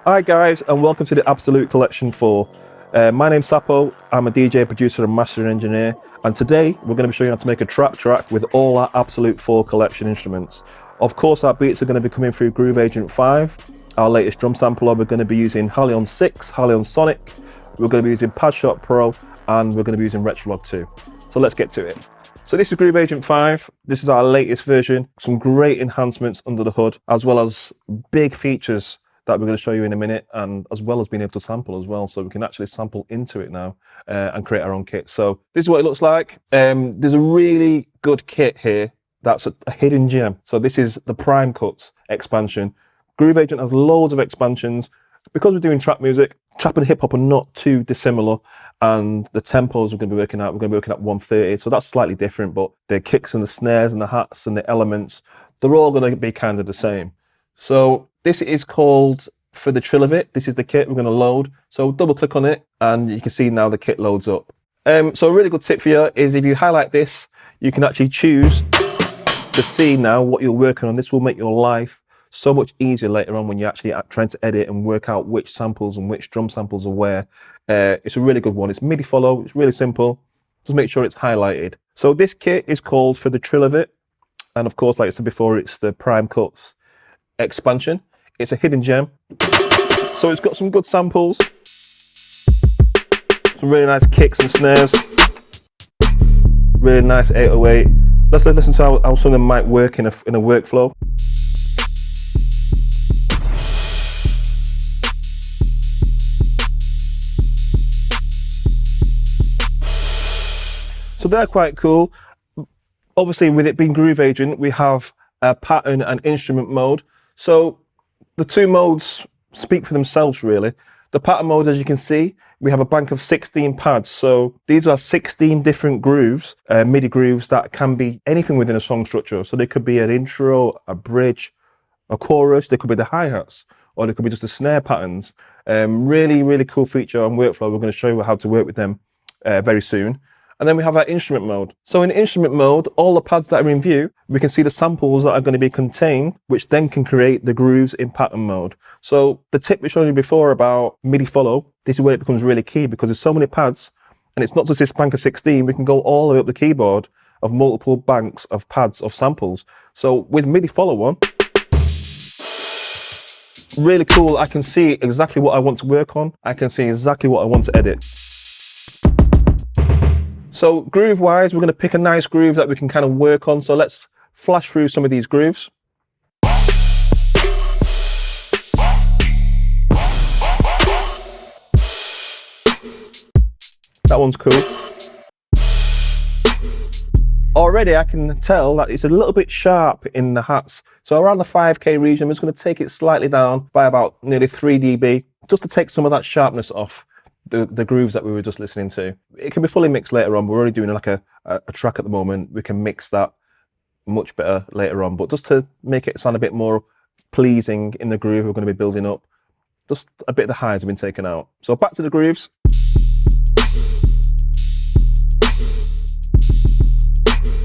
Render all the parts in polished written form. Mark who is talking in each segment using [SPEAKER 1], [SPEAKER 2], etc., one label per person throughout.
[SPEAKER 1] Hi guys, and welcome to the Absolute Collection 4. My name's Sappo, I'm a DJ, producer and mastering engineer, and today we're going to be showing you how to make a trap track with all our Absolute 4 collection instruments. Of course, our beats are going to be coming through Groove Agent 5, our latest drum sampler. We're going to be using HALion 6, HALion Sonic, we're going to be using Padshop Pro, and we're going to be using Retrologue 2. So let's get to it. So this is Groove Agent 5, this is our latest version, some great enhancements under the hood, as well as big features that we're going to show you in a minute, and as well as being able to sample as well, so we can actually sample into it now and create our own kit. So this is what it looks like. There's a really good kit here that's a hidden gem. So this is the Prime Cuts expansion. Groove Agent has loads of expansions. Because we're doing trap music, trap and hip hop are not too dissimilar, and the tempos we're going to be working at, 130, so that's slightly different, but the kicks and the snares and the hats and the elements, they're all going to be kind of the same. So this is called For the Thrill of It. This is the kit we're going to load. So double click on it and you can see now the kit loads up. So a really good tip for you is if you highlight this, you can actually choose to see now what you're working on. This will make your life so much easier later on when you're actually trying to edit and work out which samples and which drum samples are where. It's a really good one. It's MIDI follow. It's really simple. Just make sure it's highlighted. So this kit is called For the Thrill of It. And of course, like I said before, it's the Prime Cuts expansion. It's a hidden gem. So it's got some good samples, some really nice kicks and snares, really nice 808. Let's listen to how something might work in a workflow. So they're quite cool. Obviously, with it being Groove Agent, we have a pattern and instrument mode. So the two modes speak for themselves, really. The pattern mode, as you can see, we have a bank of 16 pads. So these are 16 different grooves, MIDI grooves that can be anything within a song structure. So they could be an intro, a bridge, a chorus, they could be the hi-hats, or they could be just the snare patterns. Really, really cool feature on workflow. We're going to show you how to work with them very soon. And then we have our instrument mode. So in instrument mode, all the pads that are in view, we can see the samples that are going to be contained, which then can create the grooves in pattern mode. So the tip we showed you before about MIDI follow, this is where it becomes really key, because there's so many pads, and it's not just this bank of 16, we can go all the way up the keyboard of multiple banks of pads of samples. So with MIDI follow one, really cool, I can see exactly what I want to work on. I can see exactly what I want to edit. So groove wise, we're going to pick a nice groove that we can kind of work on. So let's flash through some of these grooves. That one's cool. Already I can tell that it's a little bit sharp in the hats. So around the 5K region, I'm just going to take it slightly down by about nearly 3 dB, just to take some of that sharpness off the grooves that we were just listening to. It can be fully mixed later on. We're only doing like a track at the moment. We can mix that much better later on, but just to make it sound a bit more pleasing in the groove we're going to be building up, just a bit of the highs have been taken out. So back to the grooves.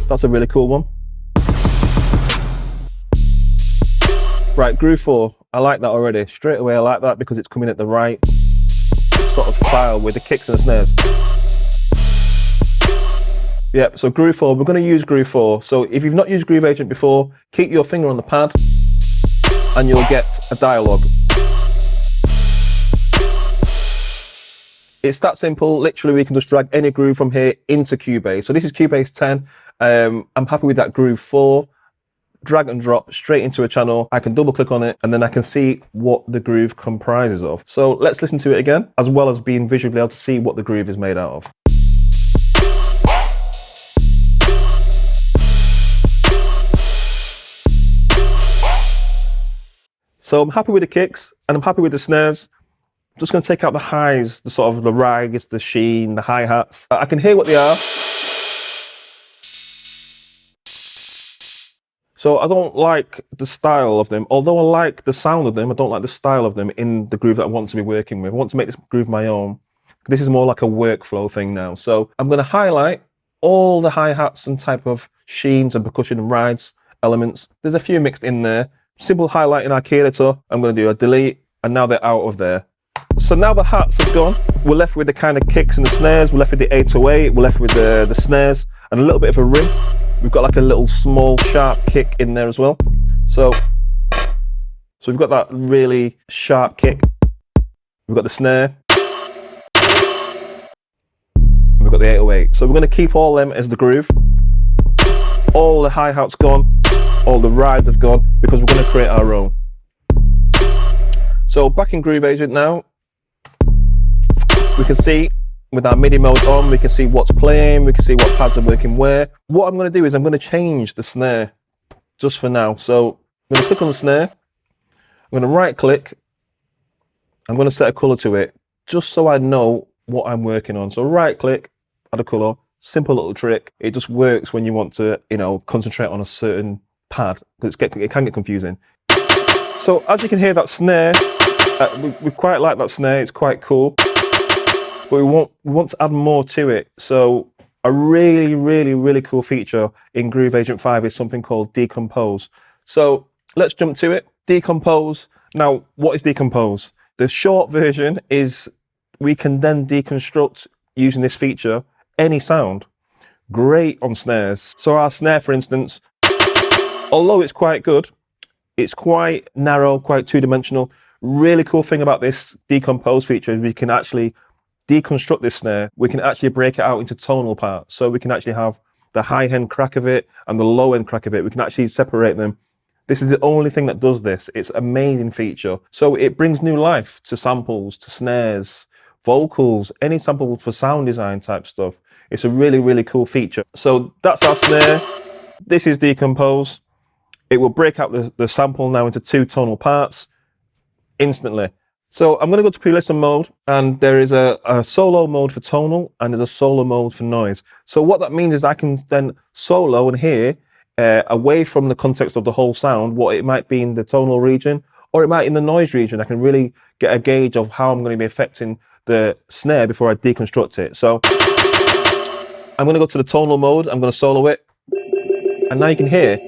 [SPEAKER 1] That's a really cool one. Right, groove 4. I like that already. Straight away I like that because it's coming at the right sort of style with the kicks and the snares. Yep, so groove 4, we're going to use groove 4. So if you've not used Groove Agent before, keep your finger on the pad and you'll get a dialogue. It's that simple. Literally, we can just drag any groove from here into Cubase. So this is Cubase 10. I'm happy with that groove 4. Drag and drop straight into a channel. I can double click on it and then I can see what the groove comprises of. So let's listen to it again, as well as being visually able to see what the groove is made out of. So I'm happy with the kicks and I'm happy with the snares. I'm just going to take out the highs, the sort of the rags, the sheen, the hi-hats. I can hear what they are. So I don't like the style of them. Although I like the sound of them, I don't like the style of them in the groove that I want to be working with. I want to make this groove my own. This is more like a workflow thing now. So I'm going to highlight all the hi-hats and type of sheens and percussion and rides elements. There's a few mixed in there. Simple highlight in our key editor. I'm going to do a delete, and now they're out of there. So now the hats have gone, we're left with the kind of kicks and the snares, we're left with the 808, we're left with the snares, and a little bit of a rim. We've got like a little small sharp kick in there as well. So we've got that really sharp kick. We've got the snare. We've got the 808. So we're going to keep all them as the groove. All the hi-hats gone, all the rides have gone, because we're going to create our own. So back in Groove Agent now, we can see with our MIDI mode on, we can see what's playing, we can see what pads are working where. What I'm going to do is I'm going to change the snare just for now. So I'm going to click on the snare, I'm going to right click, I'm going to set a color to it just so I know what I'm working on. So right click, add a color, simple little trick. It just works when you want to, you know, concentrate on a certain pad, because it can get confusing. So as you can hear, that snare, we quite like that snare, it's quite cool. But we want to add more to it. So a really cool feature in Groove Agent 5 is something called decompose. So let's jump to it. Decompose. Now, what is decompose? The short version is we can then deconstruct, using this feature, any sound. Great on snares. So our snare, for instance, although it's quite good, it's quite narrow, quite two-dimensional. Really cool thing about this decompose feature is we can actually deconstruct this snare. We can actually break it out into tonal parts. So we can actually have the high-end crack of it and the low-end crack of it. We can actually separate them. This is the only thing that does this. It's an amazing feature. So it brings new life to samples, to snares, vocals, any sample for sound design type stuff. It's a really cool feature. So that's our snare. This is decompose. It will break out the sample now into two tonal parts instantly. So I'm going to go to pre-listen mode, and there is a solo mode for tonal and there's a solo mode for noise. So what that means is I can then solo and hear away from the context of the whole sound what it might be in the tonal region, or it might in the noise region. I can really get a gauge of how I'm going to be affecting the snare before I deconstruct it. So I'm going to go to the tonal mode, I'm going to solo it, and now you can hear.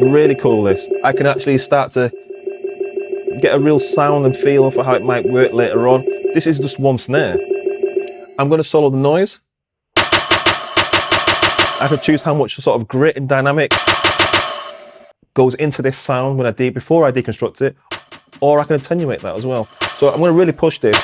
[SPEAKER 1] Really cool this. I can actually start to get a real sound and feel for how it might work later on. This is just one snare. I'm going to solo the noise. I can choose how much sort of grit and dynamic goes into this sound before I deconstruct it, or I can attenuate that as well. So I'm going to really push this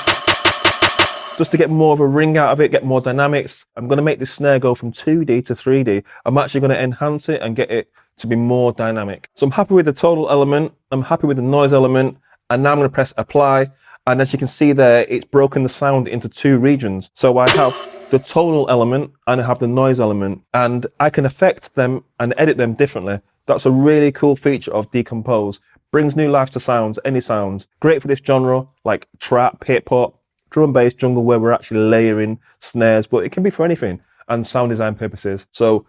[SPEAKER 1] just to get more of a ring out of it, get more dynamics. I'm going to make this snare go from 2D to 3D. I'm actually going to enhance it and get it to be more dynamic. So I'm happy with the tonal element, I'm happy with the noise element, and now I'm going to press apply, and as you can see there, it's broken the sound into two regions. So I have the tonal element and I have the noise element, and I can affect them and edit them differently. That's a really cool feature of decompose. Brings new life to sounds, any sounds. Great for this genre, like trap, hip hop, drum and bass, jungle, where we're actually layering snares, but it can be for anything and sound design purposes. So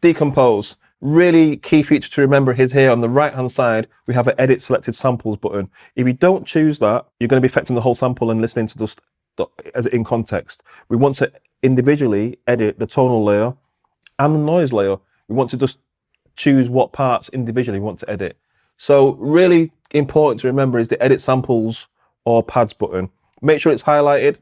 [SPEAKER 1] decompose. Really key feature to remember is here on the right hand side, we have an edit selected samples button. If you don't choose that, you're going to be affecting the whole sample and listening to just as in context. We want to individually edit the tonal layer and the noise layer. We want to just choose what parts individually we want to edit. So really important to remember is the edit samples or pads button. Make sure it's highlighted.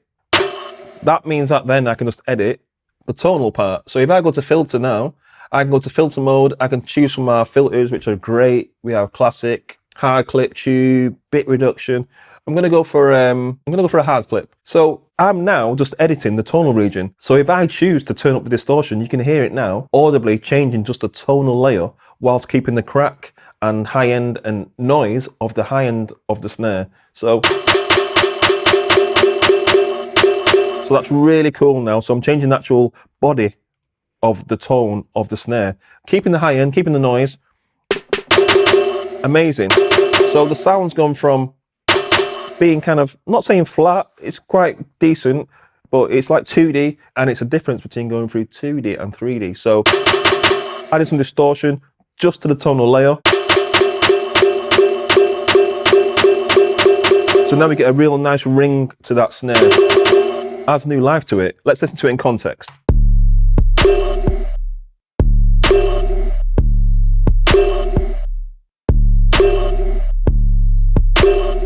[SPEAKER 1] That means that then I can just edit the tonal part. So if I go to filter now, I can go to filter mode. I can choose from our filters, which are great. We have classic, hard clip, tube, bit reduction. I'm gonna go for a hard clip. So I'm now just editing the tonal region. So if I choose to turn up the distortion, you can hear it now audibly changing just a tonal layer whilst keeping the crack and high end and noise of the high end of the snare. So that's really cool now. So I'm changing the actual body of the tone of the snare, keeping the high end, keeping the noise. Amazing. So the sound's gone from being kind of, not saying flat, it's quite decent, but it's like 2D, and it's a difference between going through 2D and 3D. So adding some distortion just to the tonal layer. So now we get a real nice ring to that snare. Adds new life to it. Let's listen to it in context.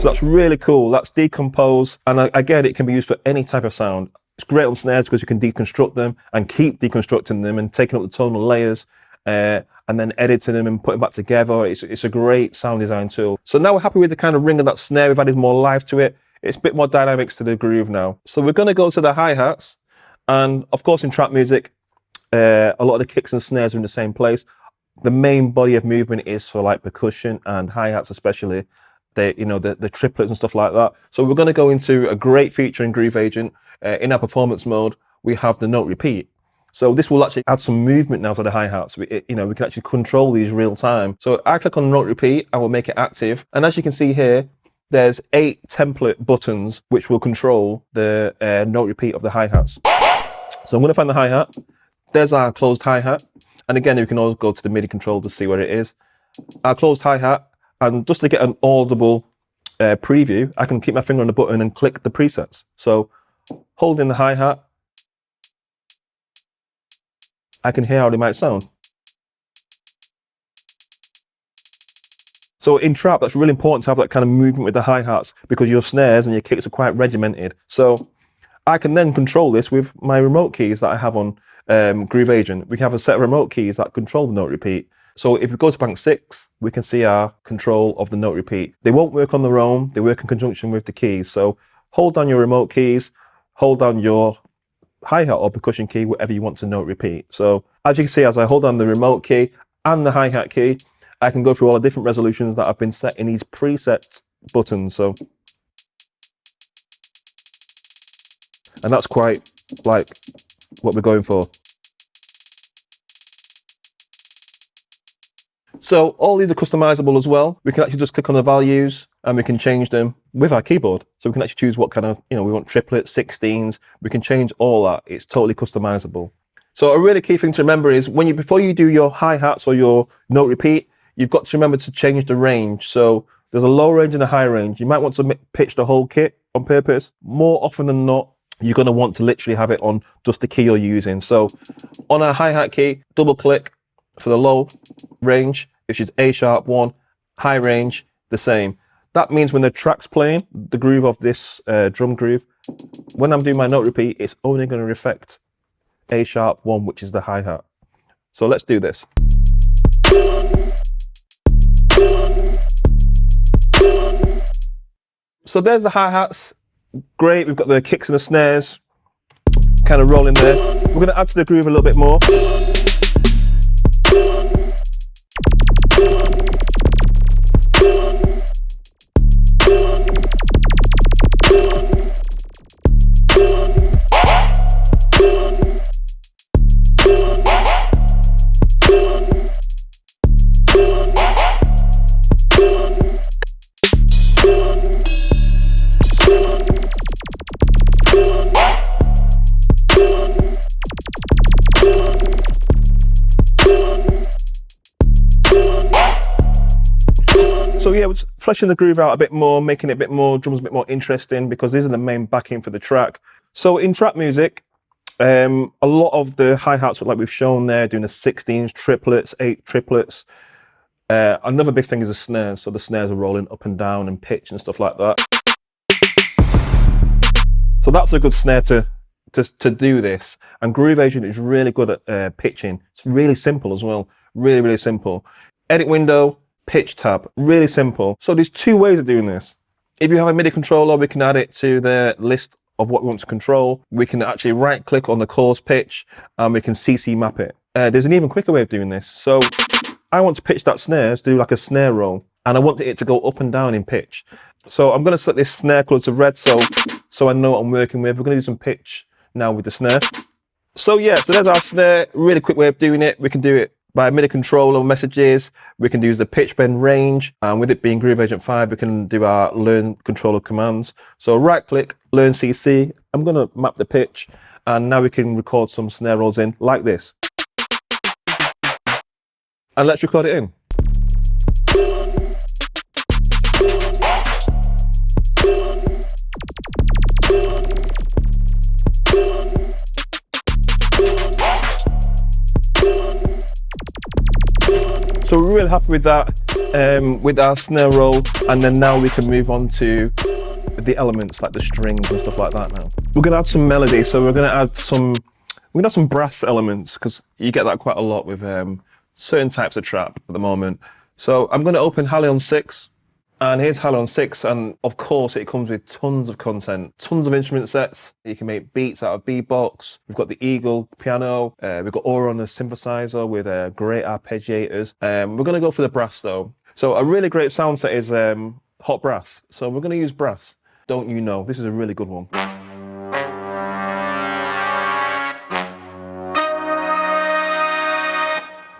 [SPEAKER 1] So that's really cool. That's decompose, and again, it can be used for any type of sound. It's great on snares because you can deconstruct them and keep deconstructing them and taking up the tonal layers and then editing them and putting back together. It's a great sound design tool. So now we're happy with the kind of ring of that snare. We've added more life to it. It's a bit more dynamics to the groove now. So we're going to go to the hi-hats, and of course in trap music, a lot of the kicks and snares are in the same place. The main body of movement is for like percussion and hi-hats especially. The triplets and stuff like that. So we're going to go into a great feature in Groove Agent. In our performance mode, we have the note repeat. So this will actually add some movement now to the hi-hats. We can actually control these real time. So I click on note repeat and we'll make it active. And as you can see here, there's 8 template buttons which will control the note repeat of the hi-hats. So I'm going to find the hi-hat. There's our closed hi-hat. And again, you can always go to the MIDI control to see where it is. Our closed hi-hat. And just to get an audible preview, I can keep my finger on the button and click the presets. So holding the hi-hat, I can hear how they might sound. So in trap, that's really important to have that kind of movement with the hi-hats because your snares and your kicks are quite regimented. So I can then control this with my remote keys that I have on Groove Agent. We have a set of remote keys that control the note repeat. So if we go to bank 6, we can see our control of the note repeat. They won't work on their own, they work in conjunction with the keys. So hold down your remote keys, hold down your hi-hat or percussion key, whatever you want to note repeat. So as you can see, as I hold down the remote key and the hi-hat key, I can go through all the different resolutions that have been set in these preset buttons. So, and that's quite like what we're going for. So all these are customizable as well. We can actually just click on the values and we can change them with our keyboard. So we can actually choose what kind of, we want triplets, 16s. We can change all that. It's totally customizable. So a really key thing to remember is before you do your hi-hats or your note repeat, you've got to remember to change the range. So there's a low range and a high range. You might want to pitch the whole kit on purpose. More often than not, you're going to want to literally have it on just the key you're using. So on our hi-hat key, double click for the low range, which is A#1, high range, the same. That means when the track's playing, the groove of this drum groove, when I'm doing my note repeat, it's only going to reflect A#1, which is the hi-hat. So let's do this. So there's the hi-hats. Great, we've got the kicks and the snares kind of rolling there. We're going to add to the groove a little bit more. So yeah, it's fleshing the groove out a bit more, making it a bit more, drums a bit more interesting because these are the main backing for the track. So in trap music, a lot of the hi-hats, like we've shown there, doing the 16s, triplets, 8 triplets. Another big thing is the snares. So the snares are rolling up and down and pitch and stuff like that. So that's a good snare to do this. And Groove Agent is really good at pitching. It's really simple as well. Really, really simple. Edit window, pitch tab, really simple. So there's 2 ways of doing this. If you have a MIDI controller, we can add it to the list of what we want to control. We can actually right click on the chorus pitch and we can CC map it. There's an even quicker way of doing this. So I want to pitch that snare to do like a snare roll and I want it to go up and down in pitch. So I'm going to set this snare color to red so I know what I'm working with. We're going to do some pitch now with the snare. So yeah, so there's our snare, really quick way of doing it. We can do it by MIDI controller messages. We can use the pitch bend range, and with it being Groove Agent 5, we can do our learn controller commands. So right click, learn CC. I'm going to map the pitch, and now we can record some snare rolls in like this. And let's record it in. So we're really happy with that. with our snare roll, and then now we can move on to the elements like the strings and stuff like that now. We're gonna add some melody, so we're gonna add some brass elements, because you get that quite a lot with certain types of trap at the moment. So I'm gonna open HALion 6, and here's HALion 6, and of course it comes with tons of content, tons of instrument sets. You can make beats out of beatbox. We've got the Eagle piano, we've got Aura on the synthesizer with great arpeggiators. We're gonna go for the brass though. So a really great sound set is hot brass. So we're gonna use brass. Don't you know, this is a really good one.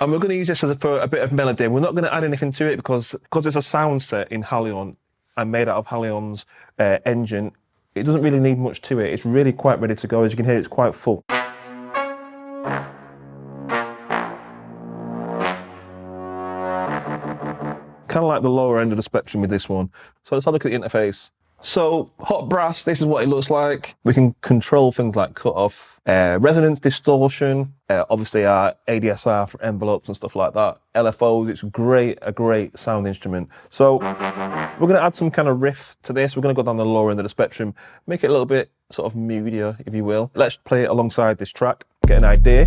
[SPEAKER 1] And we're going to use this for a bit of melody. We're not going to add anything to it because it's a sound set in HALion and made out of HALion's engine. It doesn't really need much to it. It's really quite ready to go. As you can hear, it's quite full. Kind of like the lower end of the spectrum with this one. So let's have a look at the interface. So hot brass, this is what it looks like. We can control things like cutoff, resonance, distortion, obviously our ADSR for envelopes and stuff like that. LFOs, it's a great sound instrument. So we're gonna add some kind of riff to this. We're gonna go down the lower end of the spectrum, make it a little bit sort of moodier, if you will. Let's play it alongside this track, get an idea.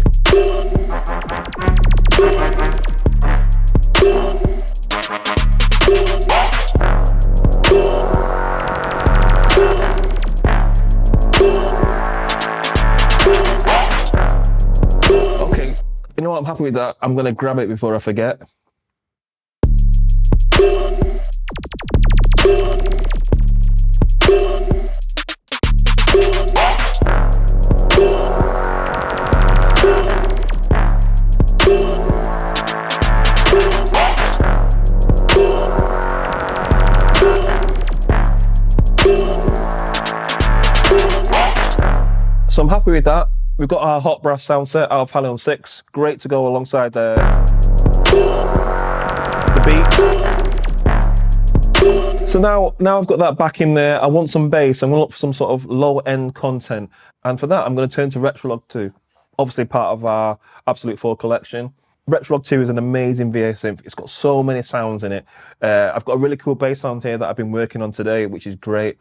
[SPEAKER 1] You know what, I'm happy with that. I'm going to grab it before I forget. So I'm happy with that. We've got our hot brass sound set out of HALion 6. Great to go alongside the beats. So now I've got that back in there. I want some bass. I'm going to look for some sort of low end content. And for that, I'm going to turn to Retrologue 2. Obviously part of our Absolute 4 collection. Retrologue 2 is an amazing VA synth. It's got so many sounds in it. I've got a really cool bass sound here that I've been working on today, which is great.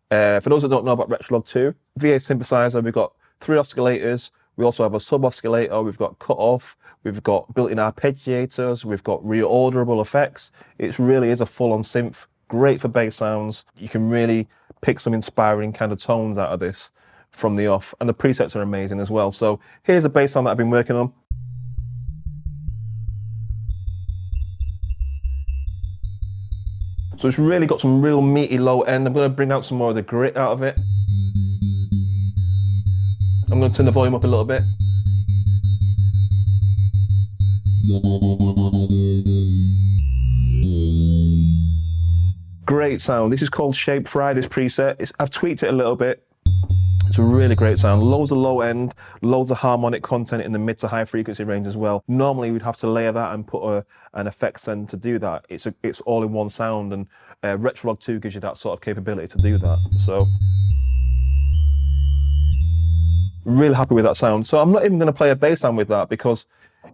[SPEAKER 1] For those that don't know about Retrologue 2, VA synthesizer, we've got 3 oscillators. We also have a sub oscillator. We've got cutoff. We've got built-in arpeggiators. We've got reorderable effects. It really is a full-on synth. Great for bass sounds. You can really pick some inspiring kind of tones out of this from the off. And the presets are amazing as well. So here's a bass sound that I've been working on. So it's really got some real meaty low end. I'm going to bring out some more of the grit out of it. I'm going to turn the volume up a little bit. Great sound. This is called Shape Fry, this preset. I've tweaked it a little bit. It's a really great sound. Loads of low end, loads of harmonic content in the mid to high frequency range as well. Normally we'd have to layer that and put an effects send to do that. It's all in one sound, and Retrologue 2 gives you that sort of capability to do that. So really happy with that sound. So I'm not even going to play a bass sound with that because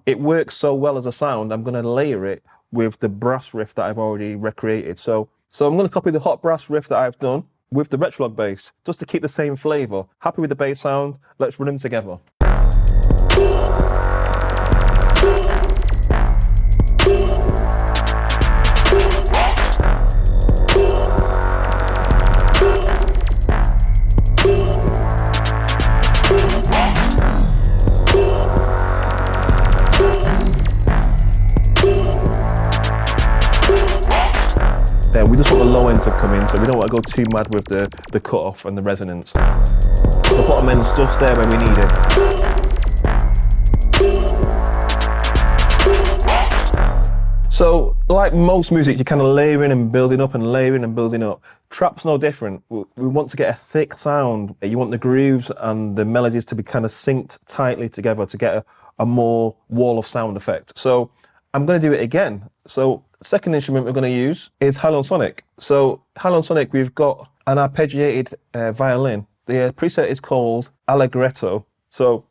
[SPEAKER 1] it works so well as a sound. I'm going to layer it with the brass riff that I've already recreated. So I'm going to copy the hot brass riff that I've done with the Retrologue bass, just to keep the same flavor. Happy with the bass sound, let's run them together. We just want the low end to come in, so we don't want to go too mad with the cutoff and the resonance. The bottom end's just there where we need it. So, like most music, you're kind of layering and building up and layering and building up. Trap's no different. We want to get a thick sound. You want the grooves and the melodies to be kind of synced tightly together to get a more wall of sound effect. So I'm going to do it again. So second instrument we're going to use is HALion Sonic. So HALion Sonic, we've got an arpeggiated violin. The preset is called Allegretto. So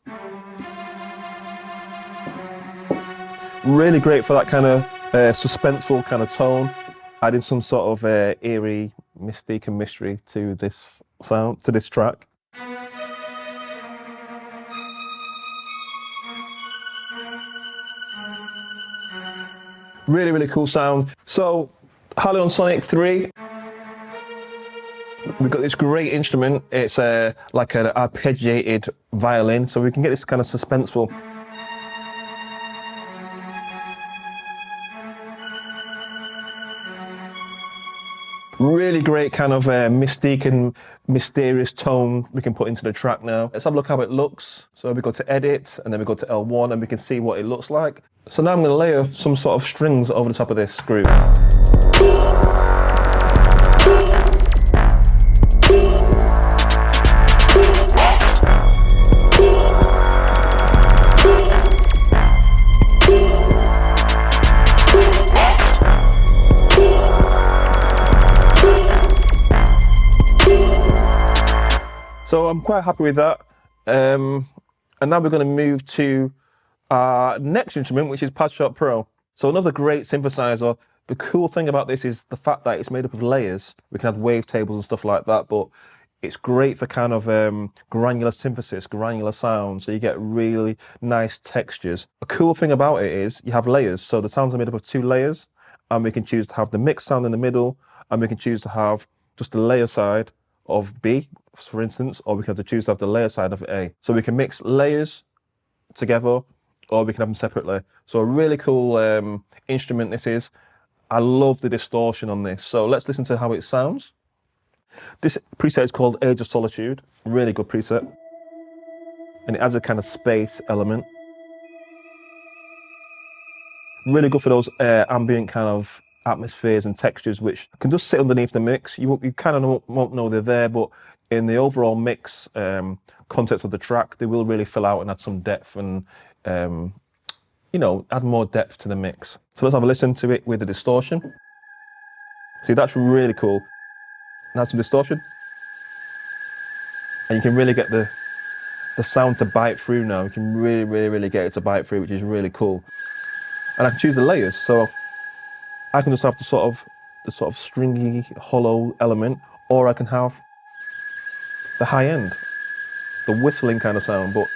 [SPEAKER 1] really great for that kind of suspenseful kind of tone, adding some sort of eerie mystique and mystery to this sound, to this track. Really, really cool sound. So, HALion Sonic 3. We've got this great instrument. It's like an arpeggiated violin, so we can get this kind of suspenseful. Really great kind of mystique and mysterious tone we can put into the track now. Let's have a look how it looks. So we go to edit, and then we go to L1, and we can see what it looks like. So now I'm going to layer some sort of strings over the top of this groove. So I'm quite happy with that. And now we're going to move to our next instrument, which is Padshop Pro. So another great synthesizer. The cool thing about this is the fact that it's made up of layers. We can have wavetables and stuff like that, but it's great for kind of granular synthesis, granular sound, so you get really nice textures. A cool thing about it is you have layers, so the sounds are made up of 2 layers, and we can choose to have the mixed sound in the middle, and we can choose to have just the layer side of B, for instance, or we can have to choose to have the layer side of A. So we can mix layers together, or we can have them separately. So a really cool instrument this is. I love the distortion on this. So let's listen to how it sounds. This preset is called Age of Solitude. Really good preset. And it adds a kind of space element. Really good for those ambient kind of atmospheres and textures which can just sit underneath the mix. You kind of won't know they're there, but in the overall mix context of the track, they will really fill out and add some depth and, you know, add more depth to the mix. So let's have a listen to it with the distortion. See, that's really cool. And add some distortion. And you can really get the sound to bite through now. You can really get it to bite through, which is really cool. And I can choose the layers, so I can just have the sort of stringy, hollow element, or I can have the high end, the whistling kind of sound. But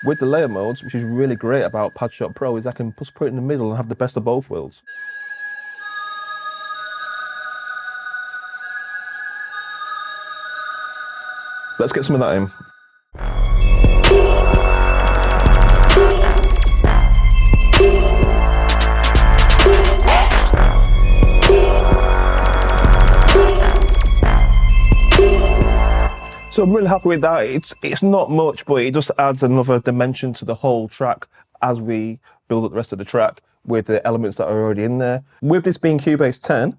[SPEAKER 1] with the layer modes, which is really great about Padshop Pro, is I can just put it in the middle and have the best of both worlds. Let's get some of that in. So I'm really happy with that. It's not much, but it just adds another dimension to the whole track as we build up the rest of the track with the elements that are already in there. With this being Cubase 10,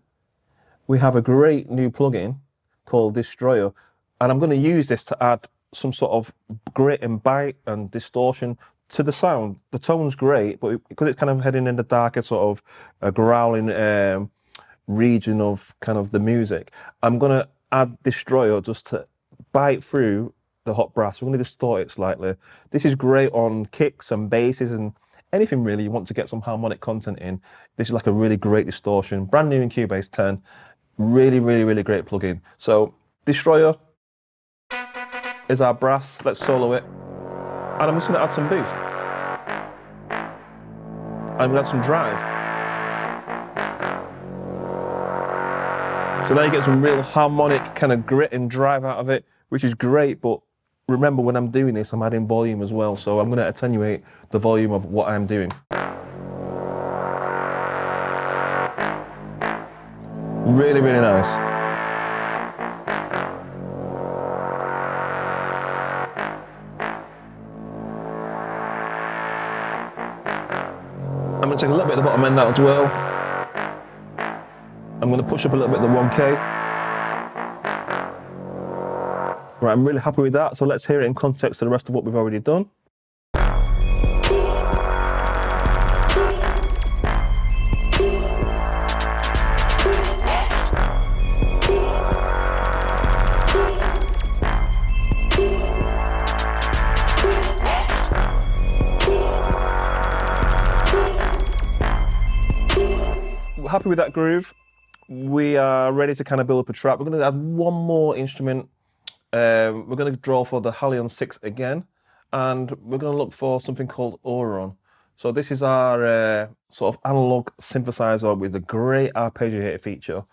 [SPEAKER 1] we have a great new plugin called Destroyer, and I'm going to use this to add some sort of grit and bite and distortion to the sound. The tone's great, but because it's kind of heading in the darker sort of a growling region of kind of the music, I'm going to add Destroyer just to bite through the hot brass. We're going to distort it slightly. This is great on kicks and basses and anything really you want to get some harmonic content in. This is like a really great distortion, brand new in Cubase 10. Really great plugin. So Destroyer is our brass. Let's solo it. And I'm just going to add some boost. I'm going to add some drive. So now you get some real harmonic kind of grit and drive out of it, which is great, but remember when I'm doing this, I'm adding volume as well, so I'm going to attenuate the volume of what I'm doing. Really nice. I'm going to take a little bit of the bottom end out as well. I'm going to push up a little bit the 1K. Right, I'm really happy with that, so let's hear it in context to the rest of what we've already done. we're happy with that groove. We are ready to kind of build up a track. We're going to add one more instrument. We're going to draw for the HALion 6 again, and we're going to look for something called Auron. So this is our sort of analog synthesizer with a great arpeggiator feature.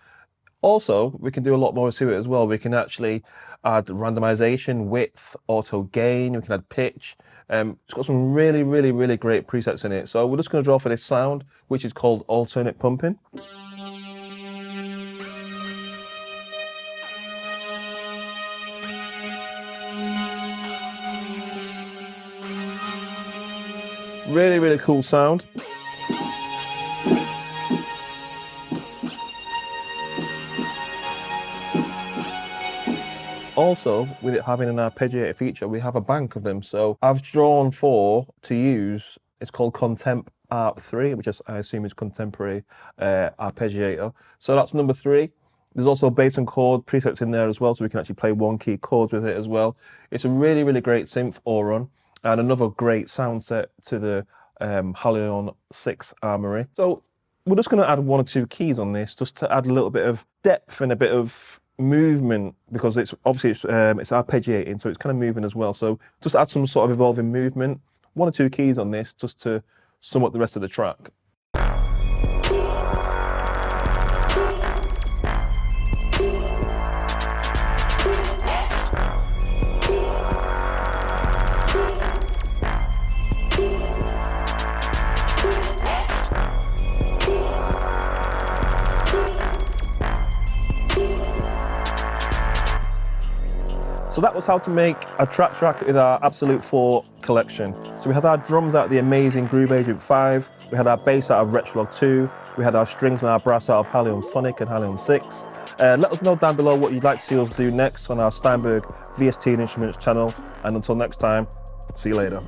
[SPEAKER 1] Also, we can do a lot more to it as well. We can actually add randomization, width, auto gain, we can add pitch. It's got some really, really, really great presets in it. So we're just going to draw for this sound, which is called alternate pumping. Really, really cool sound. Also, with it having an arpeggiator feature, we have a bank of them. So I've drawn 4 to use. It's called Contemp Arp 3, which I assume is contemporary arpeggiator. So that's number 3. There's also bass and chord presets in there as well, so we can actually play one key chords with it as well. It's a really, really great synth Auron, and another great sound set to the HALion 6 Armory. So we're just going to add 1 or 2 keys on this, just to add a little bit of depth and a bit of movement, because it's obviously it's arpeggiating, so it's kind of moving as well. So just add some sort of evolving movement, 1 or 2 keys on this, just to sum up the rest of the track. So that was how to make a track with our Absolute 4 collection. So we had our drums out of the amazing Groove Agent 5, we had our bass out of Retrologue 2, we had our strings and our brass out of HALion Sonic and HALion 6. Let us know down below what you'd like to see us do next on our Steinberg VST Instruments channel. And until next time, see you later.